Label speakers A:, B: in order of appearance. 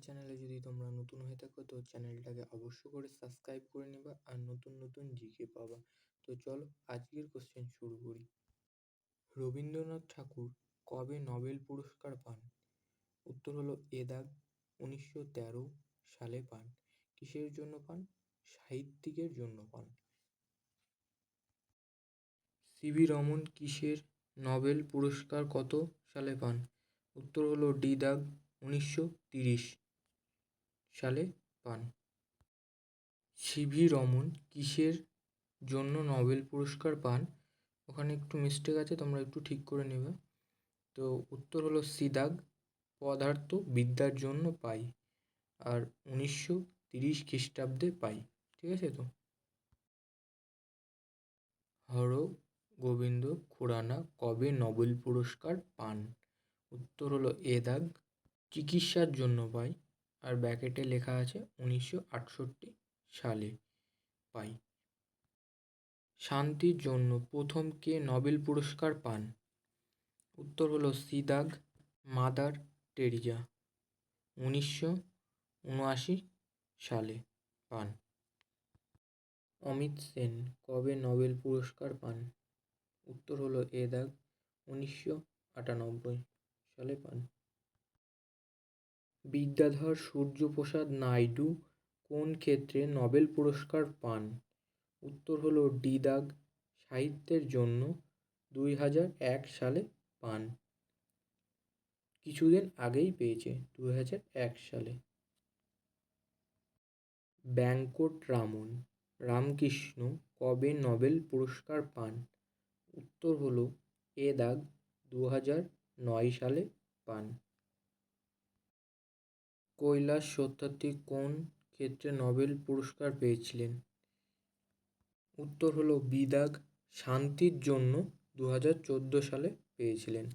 A: চ্যানেলে যদি তোমরা নতুন হয়ে থাকো তো চ্যানেলটাকে অবশ্য করে সাবস্ক্রাইব করে নেবা আর নতুন নতুন জিকে পাবা। তো চলো আজকের কোশ্চেন শুরু করি। রবীন্দ্রনাথ ঠাকুর কবে নোবেল পুরস্কার পান? উত্তর হলো এ দাগ 1913 সালে পান। কিসের জন্য পান? সাহিত্যিকের জন্য পান। সিভি রমন কিসের নোবেল পুরস্কার কত সালে পান? উত্তর হলো ডি দাগ 1930 সালে পান। সিভি রমন কিসের জন্য নোবেল পুরস্কার পান? ওখানে একটু মিস্টেক আছে, তোমরা একটু ঠিক করে নেবে। তো উত্তর হলো সি দাগ পদার্থ বিদ্যার জন্য পাই, আর 1930 খ্রিস্টাব্দে পাই। ঠিক আছে? তো হরগোবিন্দ খুরানা কবে নোবেল পুরস্কার পান? উত্তর হলো এ দাগ চিকিৎসার জন্য পাই, আর ব্র্যাকেটে লেখা আছে 1968 সালে পাই। শান্তির জন্য প্রথম কে নোবেল পুরস্কার পান? উত্তর হলো সি দাগ মাদার টেরিজা, 1979 সালে পান। অমিত সেন কবে নোবেল পুরস্কার পান? উত্তর হলো এ দাগ 1998 সালে পান। বিদ্যাধর সূর্যপ্রসাদ নাইডু কোন ক্ষেত্রে নোবেল পুরস্কার পান? উত্তর হলো ডি দাগ সাহিত্যের জন্য, 2001 সালে পান। কিছুদিন আগেই পেয়েছে, 2001 সালে। ব্যাঙ্কটরামন রামকৃষ্ণ কবে নোবেল পুরস্কার পান? উত্তর হলো এ দাগ 2009 সালে পান। কৈলাস সত্যার্থী কোন ক্ষেত্রে নোবেল পুরস্কার পেয়েছিলেন? উত্তর হলো বি দাগ শান্তির জন্য, 2014 সালে পেয়েছিলেন।